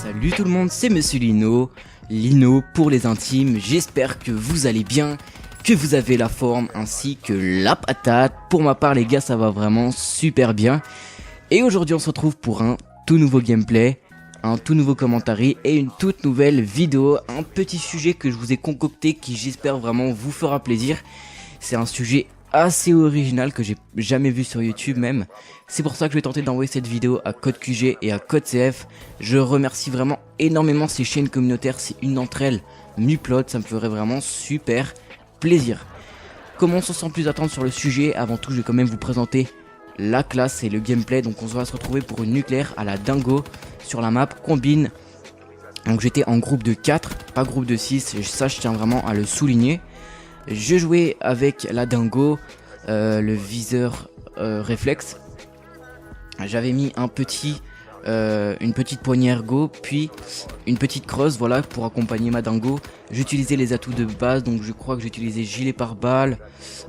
Salut tout le monde, c'est Monsieur Lino, Lino pour les intimes. J'espère que vous allez bien, que vous avez la forme ainsi que la patate. Pour ma part les gars, ça va vraiment super bien. Et aujourd'hui on se retrouve pour un tout nouveau gameplay, un tout nouveau commentary et une toute nouvelle vidéo. Un petit sujet que je vous ai concocté qui j'espère vraiment vous fera plaisir. C'est un sujet assez original que j'ai jamais vu sur YouTube même. C'est pour ça que je vais tenter d'envoyer cette vidéo à Code QG et à Code CF. Je remercie vraiment énormément ces chaînes communautaires. Si une d'entre elles m'upload, ça me ferait vraiment super plaisir. Commençons sans plus attendre sur le sujet. Avant tout, je vais quand même vous présenter la classe et le gameplay. Donc on va se retrouver pour une nucléaire à la dingo sur la map combine. Donc j'étais en groupe de 4, pas groupe de 6. Ça je tiens vraiment à le souligner. Je jouais avec la dingo, le viseur réflexe. J'avais mis une petite poignée ergo, puis une petite creuse, voilà, pour accompagner ma dingo. J'utilisais les atouts de base, donc je crois que j'utilisais gilet pare-balles,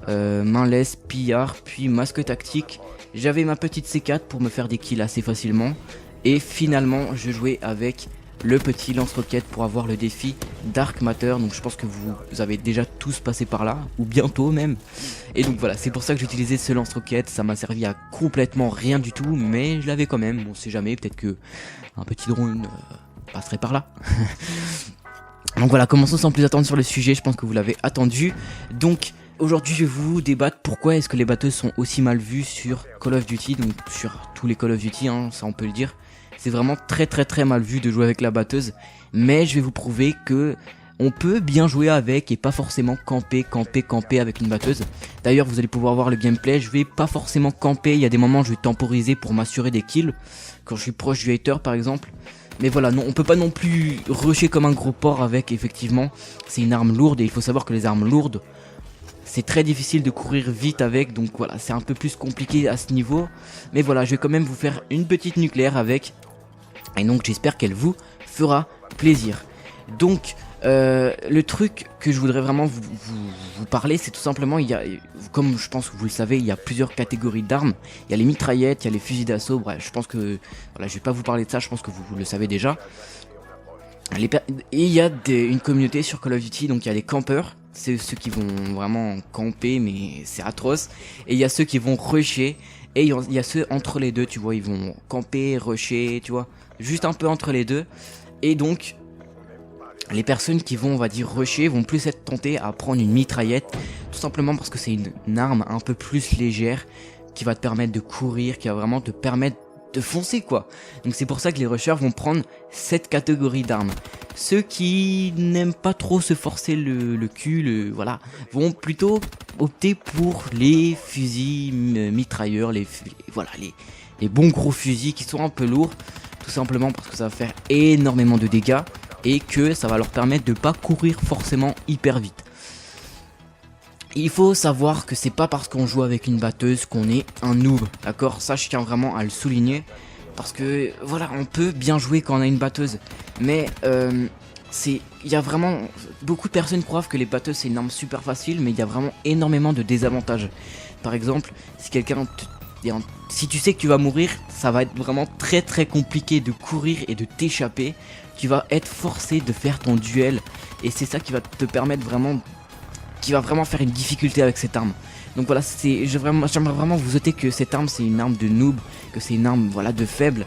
main laisse, pillard, puis masque tactique. J'avais ma petite C4 pour me faire des kills assez facilement. Et finalement, je jouais avec le petit lance-roquette pour avoir le défi Dark Matter. Donc je pense que vous avez déjà tous passé par là, ou bientôt même. Et donc voilà, c'est pour ça que j'utilisais ce lance-roquette. Ça m'a servi à complètement rien du tout, mais je l'avais quand même. On sait jamais, peut-être que un petit drone passerait par là. Donc voilà, commençons sans plus attendre sur le sujet. Je pense que vous l'avez attendu. Donc aujourd'hui je vais vous débattre pourquoi est-ce que les batteuses sont aussi mal vues sur Call of Duty. Donc sur tous les Call of Duty, hein, ça on peut le dire. C'est vraiment très mal vu de jouer avec la batteuse. Mais je vais vous prouver que on peut bien jouer avec et pas forcément camper avec une batteuse. D'ailleurs vous allez pouvoir voir le gameplay. Je vais pas forcément camper. Il y a des moments où je vais temporiser pour m'assurer des kills. Quand je suis proche du hater par exemple. Mais voilà, non, on peut pas non plus rusher comme un gros porc avec, effectivement. C'est une arme lourde et il faut savoir que les armes lourdes, c'est très difficile de courir vite avec. Donc voilà, c'est un peu plus compliqué à ce niveau. Mais voilà, je vais quand même vous faire une petite nucléaire avec. Et donc j'espère qu'elle vous fera plaisir. Donc le truc que je voudrais vraiment vous parler, c'est tout simplement, comme je pense que vous le savez, il y a plusieurs catégories d'armes. Il y a les mitraillettes, il y a les fusils d'assaut, bref, je pense que, voilà, je vais pas vous parler de ça, je pense que vous le savez déjà. Et il y a une communauté sur Call of Duty, donc il y a les campeurs, c'est ceux qui vont vraiment camper, mais c'est atroce. Et il y a ceux qui vont rusher, et il y a ceux entre les deux, tu vois, ils vont camper, rusher, tu vois, juste un peu entre les deux. Et donc les personnes qui vont, on va dire, rusher vont plus être tentées à prendre une mitraillette, tout simplement parce que c'est une arme un peu plus légère qui va te permettre de courir, qui va vraiment te permettre de foncer quoi. Donc c'est pour ça que les rushers vont prendre cette catégorie d'armes. Ceux qui n'aiment pas trop se forcer le cul, voilà, vont plutôt opter pour les fusils mitrailleurs, voilà, les bons gros fusils qui sont un peu lourds, tout simplement parce que ça va faire énormément de dégâts et que ça va leur permettre de pas courir forcément hyper vite. Il faut savoir que c'est pas parce qu'on joue avec une batteuse qu'on est un noob, d'accord? Ça je tiens vraiment à le souligner, parce que voilà, on peut bien jouer quand on a une batteuse, mais il y a vraiment beaucoup de personnes croient que les batteuses c'est une arme super facile, mais il y a vraiment énormément de désavantages. Par exemple, si tu sais que tu vas mourir, ça va être vraiment très compliqué de courir et de t'échapper. Tu vas être forcé de faire ton duel, et c'est ça qui va te permettre vraiment, qui va vraiment faire une difficulté avec cette arme. Donc voilà, j'aimerais vraiment vous noter que cette arme c'est une arme de noob, que c'est une arme, voilà, de faible,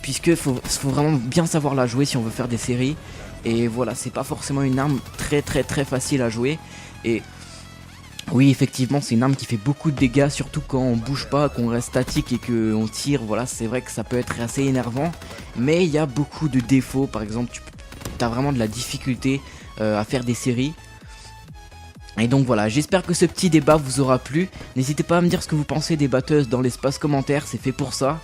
puisque faut vraiment bien savoir la jouer si on veut faire des séries. Et voilà, c'est pas forcément une arme très facile à jouer. Et oui, effectivement, c'est une arme qui fait beaucoup de dégâts, surtout quand on bouge pas, qu'on reste statique et qu'on tire. Voilà, c'est vrai que ça peut être assez énervant, mais il y a beaucoup de défauts. Par exemple, tu as vraiment de la difficulté à faire des séries. Et donc voilà, j'espère que ce petit débat vous aura plu. N'hésitez pas à me dire ce que vous pensez des batteuses dans l'espace commentaire, c'est fait pour ça.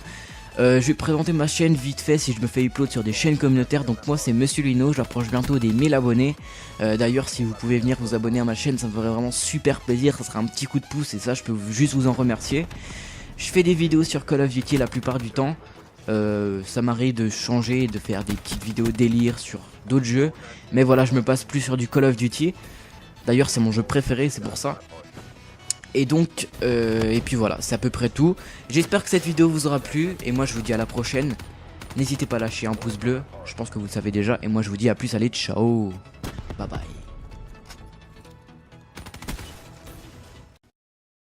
Je vais présenter ma chaîne vite fait si je me fais upload sur des chaînes communautaires. Donc moi c'est Monsieur Lino, j'approche bientôt des 1000 abonnés. D'ailleurs si vous pouvez venir vous abonner à ma chaîne, ça me ferait vraiment super plaisir. Ça sera un petit coup de pouce et ça je peux juste vous en remercier. Je fais des vidéos sur Call of Duty la plupart du temps. Ça m'arrive de changer, de faire des petites vidéos délire sur d'autres jeux. Mais voilà, je me passe plus sur du Call of Duty. D'ailleurs c'est mon jeu préféré, c'est pour ça. Et donc, et puis voilà, c'est à peu près tout. J'espère que cette vidéo vous aura plu. Et moi je vous dis à la prochaine. N'hésitez pas à lâcher un pouce bleu, je pense que vous le savez déjà. Et moi je vous dis à plus, allez, ciao. Bye bye.